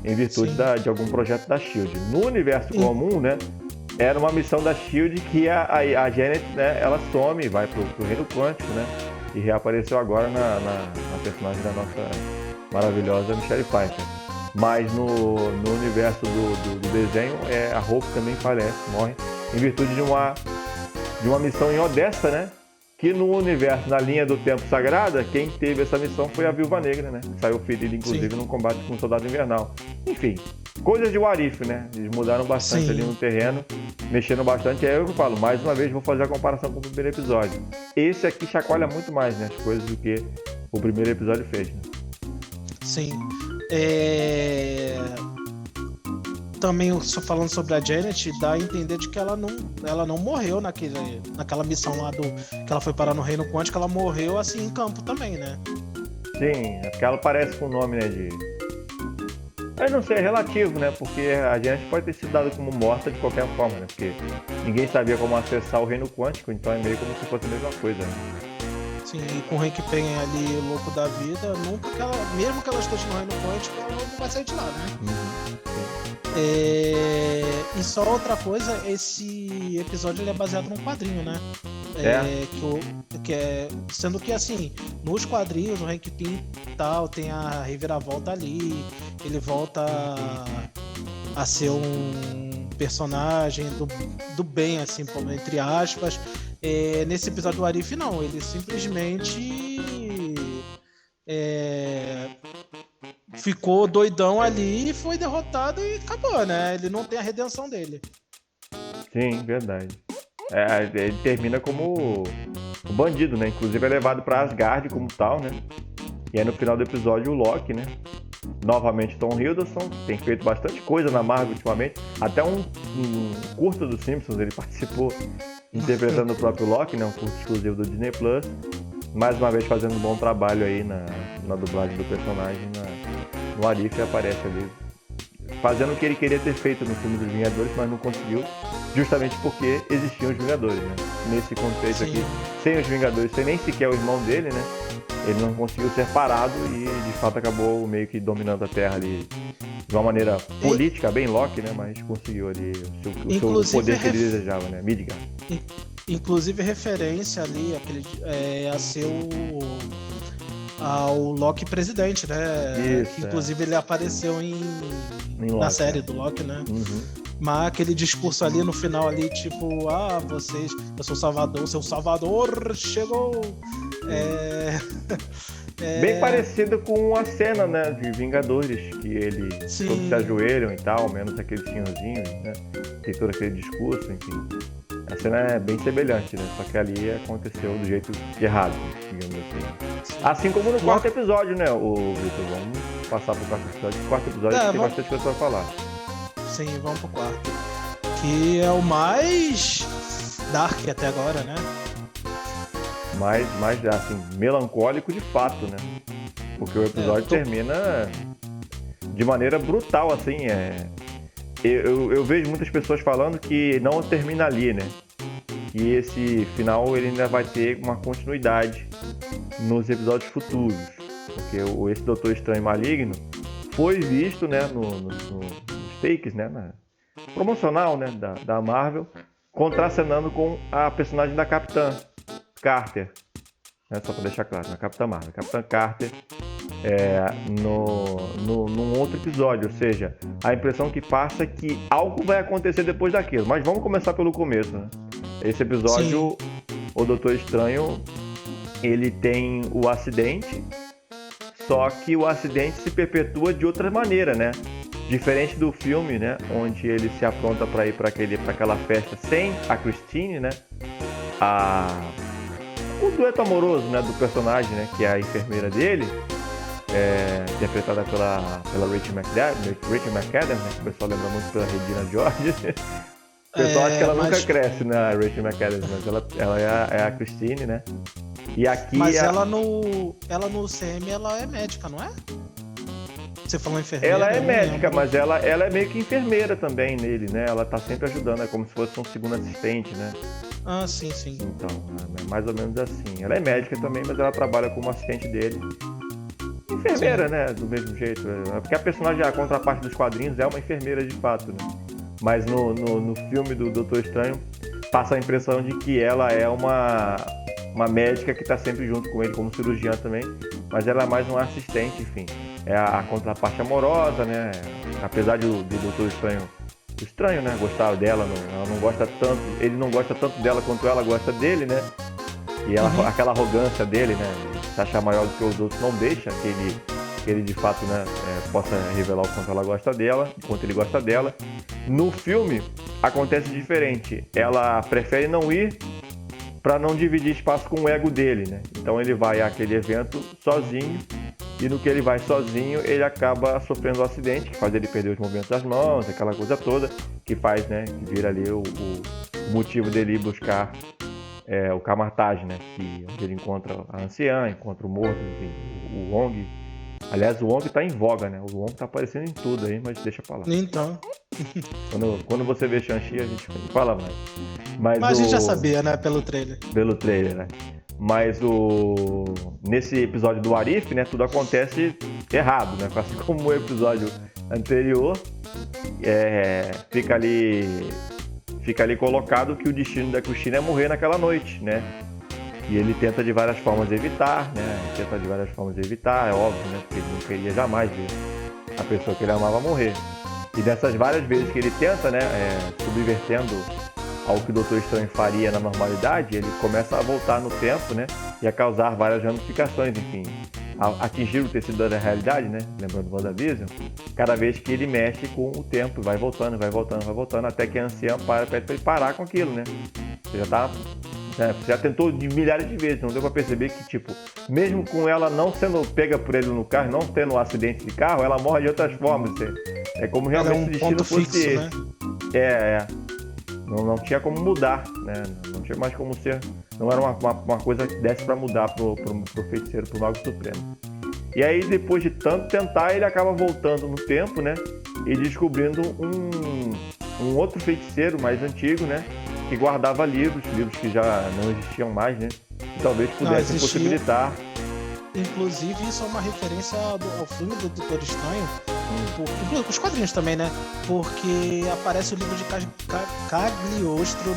em virtude de algum projeto da SHIELD. No universo comum, né? Era uma missão da SHIELD que a Janet, né? Ela some e vai pro reino quântico, né? E reapareceu agora na personagem da nossa maravilhosa Michelle Pfeiffer. Mas no universo do desenho, a Hope também falece, morre, em virtude de uma missão em Odessa, né? Que no universo, na linha do tempo sagrada, quem teve essa missão foi a Viúva Negra, né? Que saiu ferida, inclusive, num combate com o Soldado Invernal. Enfim, coisas de What If, né? Eles mudaram bastante ali no terreno, mexendo bastante. É eu que falo, mais uma vez, vou fazer a comparação com o primeiro episódio. Esse aqui chacoalha muito mais, né? As coisas do que o primeiro episódio fez, né?
Sim. também falando sobre a Janet, dá a entender de que ela não morreu naquela missão lá que ela foi parar no Reino Quântico, ela morreu assim em campo também, né?
Sim, é porque ela parece com o nome, né, Eu não sei, é relativo, né? Porque a Janet pode ter sido dada como morta de qualquer forma, né? Porque ninguém sabia como acessar o Reino Quântico, então é meio como se fosse a mesma coisa, né?
Sim, e com o Hank Pym ali, louco da vida, mesmo que ela esteja no Reino Quântico, ela não vai sair de lá, né? E só outra coisa, esse episódio ele é baseado num quadrinho, né? Sendo que assim, nos quadrinhos, o Hank Pym tal, tem a reviravolta ali, ele volta a ser um personagem do bem, assim, entre aspas. Nesse episódio do Arif, não, ele simplesmente ficou doidão ali, foi derrotado e acabou, né? Ele não tem a redenção dele.
Sim, verdade. Ele termina como o bandido, né? Inclusive é levado pra Asgard como tal, né? E aí no final do episódio o Loki, né? Novamente Tom Hiddleston, tem feito bastante coisa na Marvel ultimamente. Até um curto dos Simpsons ele participou interpretando o próprio Loki, né? Um curto exclusivo do Disney Plus. Mais uma vez fazendo um bom trabalho aí na dublagem do personagem no Arif, aparece ali fazendo o que ele queria ter feito no filme dos Vingadores, mas não conseguiu, justamente porque existiam os Vingadores, né? Nesse contexto aqui, sem os Vingadores, sem nem sequer o irmão dele, né? Ele não conseguiu ser parado e de fato acabou meio que dominando a Terra ali de uma maneira política, bem Loki, né? Mas conseguiu ali o seu poder que ele desejava, né? Midgard.
Inclusive referência ali a ser ao Loki presidente, né?
Isso,
que inclusive ele apareceu na
Loki,
série do Loki, né?
Uhum.
Mas aquele discurso ali no final ali, tipo, eu sou Salvador, seu Salvador chegou.
Bem parecido com a cena, né, de Vingadores, que eles todos se ajoelham e tal, menos aqueles senhorzinhos, né? Tem todo aquele discurso, enfim. A cena é bem semelhante, né? Só que ali aconteceu do jeito errado, digamos assim. Assim como no quarto episódio, né, Vitor? Vamos passar pro quarto episódio. O quarto episódio tem bastante coisa pra falar.
Sim, vamos pro quarto. Que é o mais dark até agora, né?
Mais assim, melancólico de fato, né? Porque o episódio termina de maneira brutal, assim, Eu vejo muitas pessoas falando que não termina ali, né? Que esse final ele ainda vai ter uma continuidade nos episódios futuros. Porque esse Doutor Estranho Maligno foi visto, né, nos takes, né, promocional, né, da Marvel, contracenando com a personagem da Capitã Carter, né, só para deixar claro, na Capitã Marvel, Capitã Carter, num outro episódio, ou seja, a impressão que passa é que algo vai acontecer depois daquilo, mas vamos começar pelo começo, né? Esse episódio, o Doutor Estranho, ele tem o acidente, só que o acidente se perpetua de outra maneira, né? Diferente do filme, né, onde ele se apronta para ir para aquela festa sem a Christine, né? O dueto amoroso, né, do personagem, né, que é a enfermeira dele, interpretada pela Rachel McAdams, né, que o pessoal lembra muito pela Regina George. O pessoal acha que ela nunca cresce, né, a Rachel McAdams, mas ela é a Christine, né? E aqui
mas ela no CM ela é médica, não é? Você falou enfermeira?
Ela é médica, mas ela é meio que enfermeira também nele, né? Ela tá sempre ajudando, é como se fosse um segundo assistente, né?
Ah, sim.
Então, é mais ou menos assim. Ela é médica também, mas ela trabalha como assistente dele. Enfermeira, né? Do mesmo jeito. Porque a personagem, a contraparte dos quadrinhos, é uma enfermeira de fato, né? Mas no filme do Doutor Estranho, passa a impressão de que ela é uma médica que tá sempre junto com ele, como cirurgiã também. Mas ela é mais uma assistente, enfim. É a contraparte amorosa, né? Apesar do Doutor Estranho, né? Gostar dela, ela não gosta tanto, ele não gosta tanto dela quanto ela gosta dele, né? E aquela arrogância dele, né? Se achar maior do que os outros, não deixa que ele de fato, né, possa revelar o quanto ela gosta dela, o quanto ele gosta dela. No filme acontece diferente. Ela prefere não ir para não dividir espaço com o ego dele, né? Então ele vai àquele evento sozinho E no que ele vai sozinho, ele acaba sofrendo um acidente, que faz ele perder os movimentos das mãos, aquela coisa toda, que faz, né, que vira ali o motivo dele ir buscar o Camartage, né, onde ele encontra a anciã, encontra o morto, enfim, o Wong. Aliás, o Wong tá em voga, né, o Wong tá aparecendo em tudo aí, mas deixa pra lá.
Então.
Quando você vê Shang-Chi, a gente fala mais. Mas
a gente já sabia, né, pelo trailer.
Pelo trailer, né. Mas nesse episódio do Arif, né, tudo acontece errado, né? Assim como o episódio anterior, fica ali colocado que o destino da Christine é morrer naquela noite, né? E ele tenta de várias formas evitar, né? É óbvio, né? Porque ele não queria jamais ver a pessoa que ele amava morrer. E dessas várias vezes que ele tenta, né, subvertendo ao que o Doutor Estranho faria na normalidade, ele começa a voltar no tempo, né, e a causar várias ramificações, enfim, a atingir o tecido da realidade, né, lembrando o WandaVision, cada vez que ele mexe com o tempo, vai voltando, até que a anciã pede pra ele parar com aquilo, né. Você já tentou de milhares de vezes, não deu pra perceber que, tipo, mesmo com ela não sendo pega por ele no carro, não tendo um acidente de carro, ela morre de outras formas. É como realmente o destino fosse
fixo,
esse.
Né?
Não tinha como mudar, né? Não tinha mais como ser. Não era uma coisa que desse pra mudar pro feiticeiro, pro Mago Supremo. E aí, depois de tanto tentar, ele acaba voltando no tempo, né? E descobrindo um outro feiticeiro mais antigo, né? Que guardava livros que já não existiam mais, né? Que talvez pudessem possibilitar.
Inclusive, isso é uma referência ao filme do Doutor Estranho. Os quadrinhos também, né? Porque aparece o livro de Cagliostro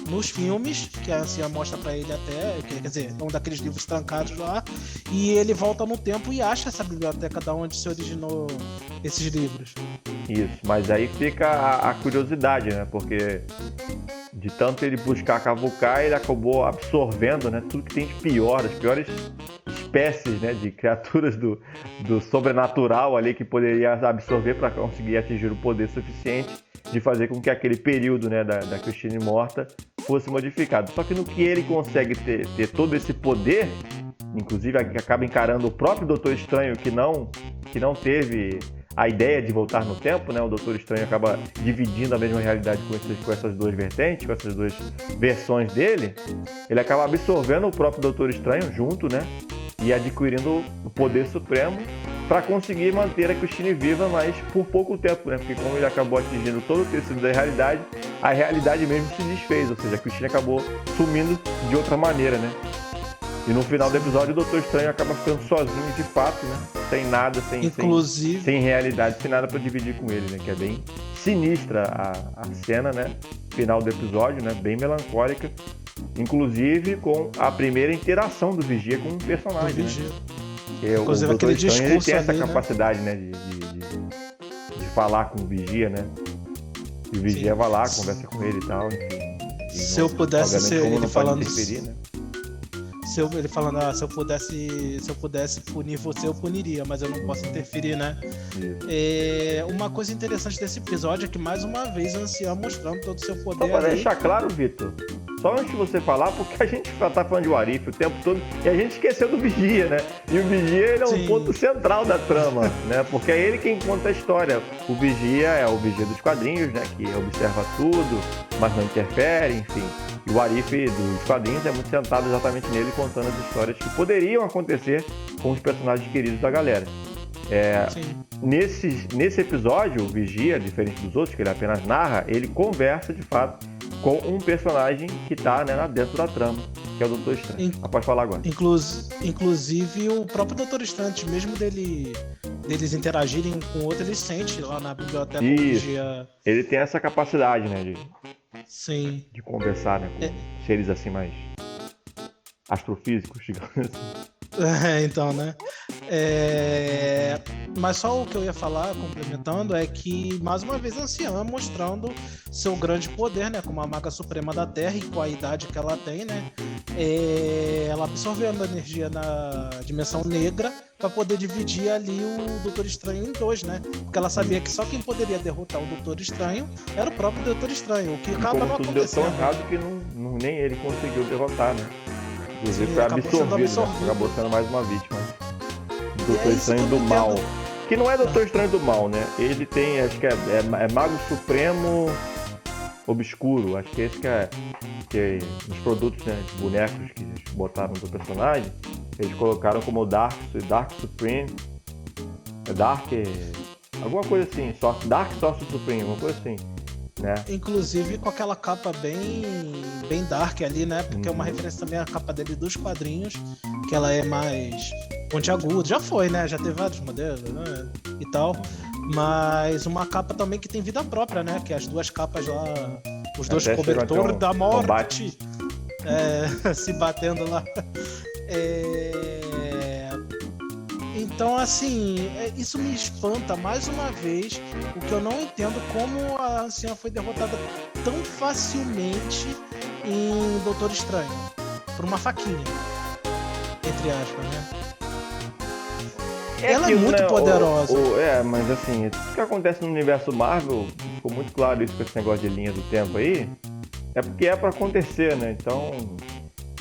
nos filmes, que a anciã mostra pra ele até, quer dizer, é um daqueles livros trancados lá, e ele volta no tempo e acha essa biblioteca da onde se originou esses livros.
Isso, mas aí fica a curiosidade, né? Porque de tanto ele buscar cavucar, ele acabou absorvendo, né, tudo que tem de pior, as piores espécies, né, de criaturas do sobrenatural ali que poderia absorver para conseguir atingir o poder suficiente de fazer com que aquele período, né, da Christine morta fosse modificado. Só que no que ele consegue ter todo esse poder, inclusive acaba encarando o próprio Doutor Estranho que não teve a ideia de voltar no tempo, né? O Doutor Estranho acaba dividindo a mesma realidade com essas duas vertentes, com essas duas versões dele. Ele acaba absorvendo o próprio Doutor Estranho junto, né? E adquirindo o poder supremo para conseguir manter a Christine viva, mas por pouco tempo, né? Porque como ele acabou atingindo todo o tecido da realidade, a realidade mesmo se desfez, ou seja, a Christine acabou sumindo de outra maneira, né? E no final do episódio o Doutor Estranho acaba ficando sozinho de fato, né? Sem nada, sem realidade, sem nada para dividir com ele, né? Que é bem sinistra a cena, né? Final do episódio, né? Bem melancólica. Inclusive com a primeira interação do Vigia com um personagem, né?
Inclusive aquele discurso
ele tem essa
ali,
capacidade, né? De falar com o Vigia, né? E o Vigia vai lá, conversa com ele e tal, enfim.
Se eu pudesse ser ele falando...
né?
Ele falando, se eu pudesse punir você, eu puniria, mas eu não posso interferir, né? Uma coisa interessante desse episódio é que, mais uma vez, a anciã mostrando todo o seu poder.
Só pra deixar claro, Vitor, só antes de você falar, porque a gente tá falando de Warif o tempo todo, e a gente esqueceu do Vigia, né? E o Vigia, ele é um ponto central da trama, né? Porque é ele quem conta a história. O Vigia é o Vigia dos quadrinhos, né? Que observa tudo, mas não interfere, enfim. E o Arif dos quadrinhos é muito centrado exatamente nele, contando as histórias que poderiam acontecer com os personagens queridos da galera. Nesse episódio, o Vigia, diferente dos outros, que ele apenas narra, ele conversa de fato com um personagem que está, né, dentro da trama, que é o Doutor Estranho. Pode falar agora.
Inclusive o próprio Doutor Estranho, mesmo deles interagirem com o outro, ele sente lá na biblioteca.
Vigia... Ele tem essa capacidade, né, de conversar, né, com seres assim mais astrofísicos, digamos assim.
Então, né? Mas só o que eu ia falar, complementando, é que, mais uma vez, a anciã mostrando seu grande poder, né? Como a Maga Suprema da Terra e com a idade que ela tem, né? Ela absorvendo a energia na dimensão negra para poder dividir ali o Doutor Estranho em dois, né? Porque ela sabia que só quem poderia derrotar o Doutor Estranho era o próprio Doutor Estranho, o que acaba não acontecendo.
Deu tão errado que nem ele conseguiu derrotar, né? Inclusive foi absorvido, né? Acabou sendo mais uma vítima. Doutor Estranho do Mal. Que não é Doutor Estranho do Mal, né? Ele tem, acho que é Mago Supremo Obscuro. Acho que esse que os produtos, né, de bonecos que eles botaram do personagem, eles colocaram como Dark Supreme. Alguma coisa assim, Dark Sorcerer Supreme, alguma coisa assim, né?
Inclusive com aquela capa bem dark ali, né? Porque é uma referência também à capa dele dos quadrinhos, que ela é mais pontiaguda. Já foi, né? Já teve vários modelos, né? E tal. Mas uma capa também que tem vida própria, né? Que as duas capas lá, os dois cobertores da morte se batendo lá. Então, assim, isso me espanta mais uma vez, o que eu não entendo como a anciã foi derrotada tão facilmente em Doutor Estranho, por uma faquinha, entre aspas, né? Ela é muito poderosa.
Mas assim, o que acontece no universo Marvel, ficou muito claro isso com esse negócio de linha do tempo aí, é porque é pra acontecer, né? Então...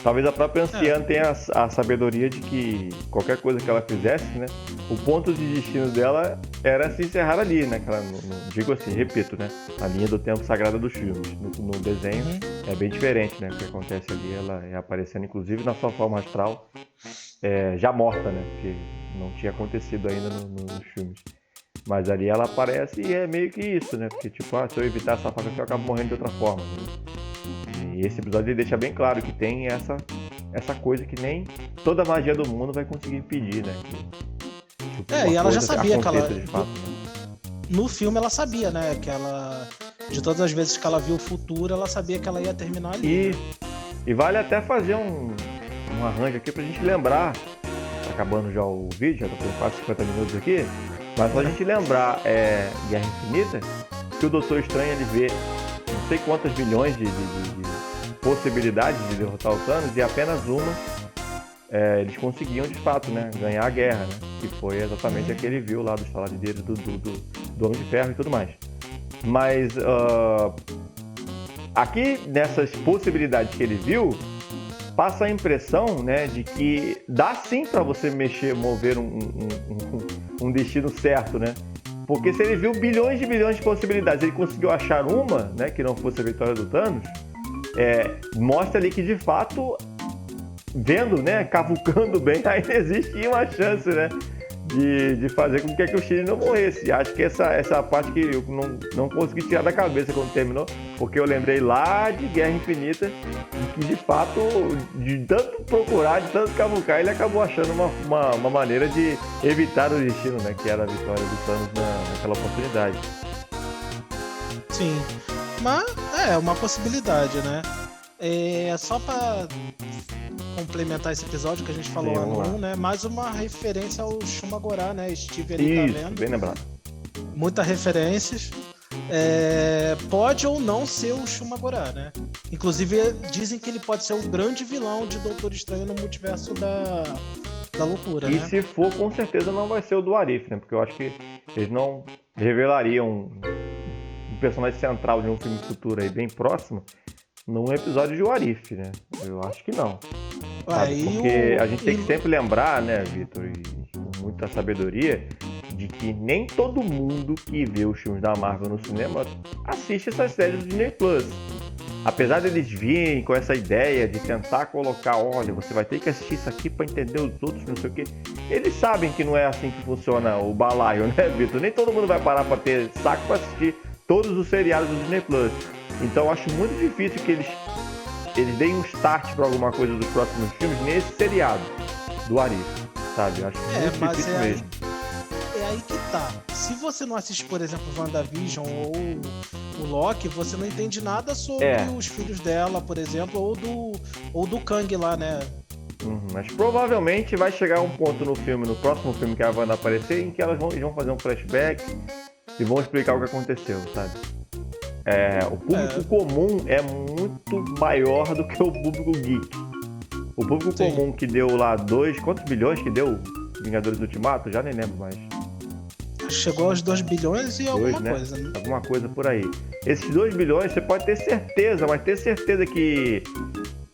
Talvez a própria anciã tenha a sabedoria de que qualquer coisa que ela fizesse, né? O ponto de destino dela era se encerrar ali, né? Que ela, digo assim, repito, né? A linha do tempo sagrada dos filmes. No desenho é bem diferente, né? O que acontece ali, ela é aparecendo, inclusive, na sua forma astral, já morta, né? Porque não tinha acontecido ainda nos filmes. Mas ali ela aparece e é meio que isso, né? Porque, tipo, se eu evitar essa faca aqui, eu acabo morrendo de outra forma, né? E esse episódio ele deixa bem claro que tem essa coisa que nem toda a magia do mundo vai conseguir impedir, né?
E ela já sabia que ela...
De fato, né?
No filme ela sabia, né? Que ela... De todas as vezes que ela viu o futuro, ela sabia que ela ia terminar ali.
E vale até fazer um arranjo aqui pra gente lembrar. Tá acabando já o vídeo, já tô com quase 50 minutos aqui. Mas pra gente lembrar Guerra Infinita, que o Doutor Estranho ele vê não sei quantas bilhões de possibilidades de derrotar o Thanos e apenas uma eles conseguiam de fato, né, ganhar a guerra, né, que foi exatamente a que ele viu lá do estalar de dedo do Homem de Ferro e tudo mais. Mas aqui nessas possibilidades que ele viu, passa a impressão, né, de que dá sim para você mover um destino certo, né? Porque se ele viu bilhões de possibilidades, ele conseguiu achar uma, né, que não fosse a vitória do Thanos, mostra ali que de fato, vendo, né, cavucando bem, ainda existe uma chance, né, de fazer com que o Shirley não morresse. Acho que essa parte que eu não consegui tirar da cabeça quando terminou, porque eu lembrei lá de Guerra Infinita, de que de fato, de tanto procurar, de tanto cavucar, ele acabou achando uma maneira de evitar o destino, né, que era a vitória do Thanos naquela oportunidade.
Sim, mas é uma possibilidade, né? Só para complementar esse episódio que a gente falou lá no 1, né? Mais uma referência ao Shumagorá, né? Steve ali tá vendo.
Bem lembrado.
Muitas referências. Pode ou não ser o Shumagorá, né? Inclusive dizem que ele pode ser o grande vilão de Doutor Estranho no multiverso da loucura, né?
E se for, com certeza não vai ser o do Arif, né? Porque eu acho que eles não revelariam um personagem central de um filme futuro aí bem próximo num episódio de What If, né? Eu acho que não. Porque a gente tem que sempre lembrar, né, Vitor, e com muita sabedoria, de que nem todo mundo que vê os filmes da Marvel no cinema assiste essas séries do Disney Plus. Apesar deles virem com essa ideia de tentar colocar, olha, você vai ter que assistir isso aqui para entender os outros, não sei o quê, eles sabem que não é assim que funciona o balaio, né, Vitor? Nem todo mundo vai parar para ter saco para assistir todos os seriados do Disney Plus. Então eu acho muito difícil que eles deem um start para alguma coisa dos próximos filmes nesse seriado do Arif, sabe? Eu acho muito difícil mesmo.
É aí que tá. Se você não assiste, por exemplo, WandaVision ou o Loki, você não entende nada sobre os filhos dela, por exemplo, ou do Kang lá, né?
Mas provavelmente vai chegar um ponto no próximo filme que a Wanda aparecer, em que eles vão fazer um flashback e vão explicar o que aconteceu, sabe? O público comum é muito maior do que o público geek. O público comum que deu lá quantos bilhões que deu Vingadores Ultimato? Já nem lembro mais.
Chegou aos 2 bilhões e alguma coisa, né?
Alguma coisa por aí. Esses 2 bilhões você pode ter certeza, mas ter certeza que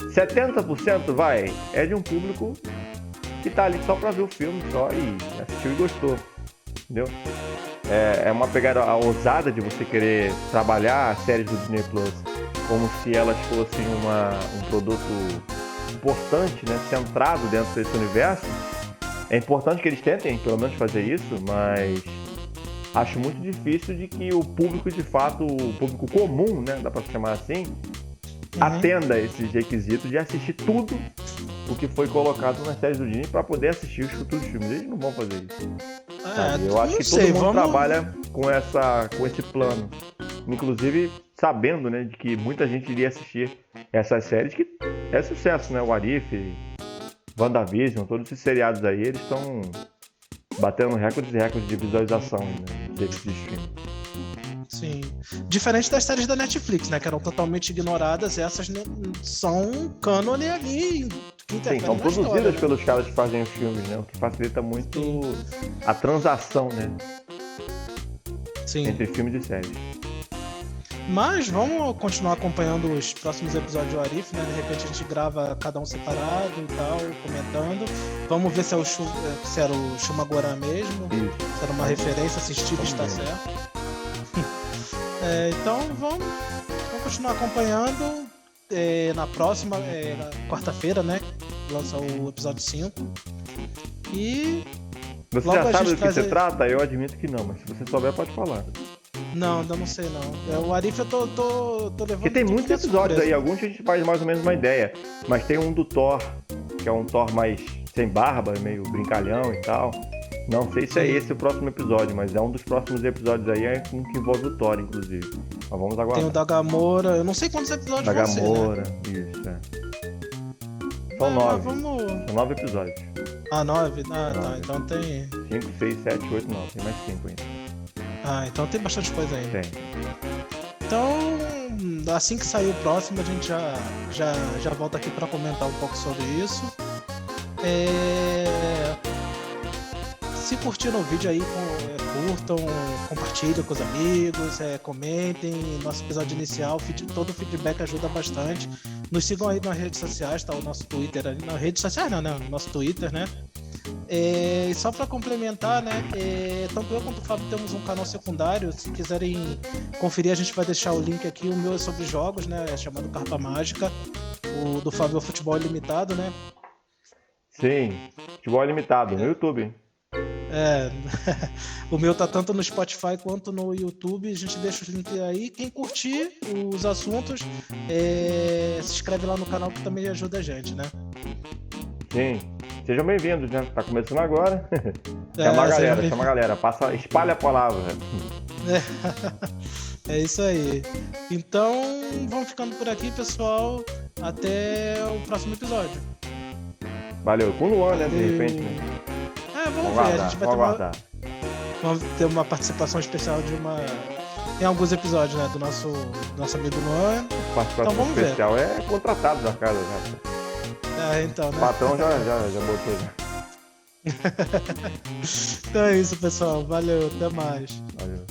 70% é de um público que tá ali só pra ver o filme só e assistiu e gostou, entendeu? É uma pegada ousada de você querer trabalhar as séries do Disney Plus como se elas fossem um produto importante, né, centrado dentro desse universo. É importante que eles tentem, pelo menos, fazer isso, mas acho muito difícil de que o público, de fato, o público comum, né, dá pra chamar assim, atenda esses requisitos de assistir tudo o que foi colocado nas séries do Disney para poder assistir os futuros filmes. Eles não vão fazer isso. Eu acho que todo mundo trabalha com esse plano. Inclusive, sabendo, né, de que muita gente iria assistir essas séries, que é sucesso, né? O What If, WandaVision, todos esses seriados aí, eles estão batendo recordes e recordes de visualização, né, de streaming.
Sim. Diferente das séries da Netflix, né? Que eram totalmente ignoradas, essas são cânone ali.
Sim, são produzidas pelos caras que fazem os filmes, né? O que facilita muito a transação, né?
Sim.
Entre filmes e séries.
Mas vamos continuar acompanhando os próximos episódios do What If, né? De repente a gente grava cada um separado e tal, comentando. Vamos ver se era o Shumagoran mesmo.
Isso.
Se era uma referência, se Steve está certo. Então vamos continuar acompanhando. Na próxima, na quarta-feira, né? Lança o episódio 5. E.
Você já sabe do que se trata? Eu admito que não, mas se você souber, pode falar.
Não, ainda não sei não. O What If eu tô levando.
Porque tem muitos episódios aí, alguns a gente faz mais ou menos uma ideia. Mas tem um do Thor, que é um Thor mais sem barba, meio brincalhão e tal. Não sei se é esse o próximo episódio, mas é um dos próximos episódios aí, que envolve o Thor, inclusive. Mas vamos aguardar.
Tem o da Gamora, eu não sei quantos episódios vão ser,
Gamora,
né?
Isso, São 9. São 9 episódios.
9? Tá. Então tem...
5, 6, 7, 8, 9. Tem mais 5 ainda.
Então tem bastante coisa ainda.
Tem.
Então, assim que sair o próximo, a gente já volta aqui para comentar um pouco sobre isso. Se curtiram o vídeo aí, curtam, compartilhem com os amigos, comentem. Nosso episódio inicial, todo o feedback ajuda bastante. Nos sigam aí nas redes sociais, tá o nosso Twitter ali. Nas redes sociais não, nosso Twitter, né? E só para complementar, né? Tanto eu quanto o Fábio temos um canal secundário. Se quiserem conferir, a gente vai deixar o link aqui. O meu é sobre jogos, né? É chamado Carpa Mágica. O do Fábio é Futebol Ilimitado, né?
Sim, Futebol Ilimitado, no YouTube.
O meu tá tanto no Spotify quanto no YouTube. A gente deixa os links aí. Quem curtir os assuntos, se inscreve lá no canal que também ajuda a gente, né?
Sim. Sejam bem-vindos, né? Tá começando agora. Chama a galera. Espalha a palavra.
É isso aí. Então, vamos ficando por aqui, pessoal. Até o próximo episódio.
Valeu. Com o Luan, né? De repente, né?
Vamos ver. A gente vai vamos ter uma participação especial em alguns episódios, né? Do nosso amigo Luan.
Participação então, especial ver. É contratado da casa já.
Então, né?
O patrão já botou já.
Então é isso, pessoal. Valeu, até mais.
Valeu.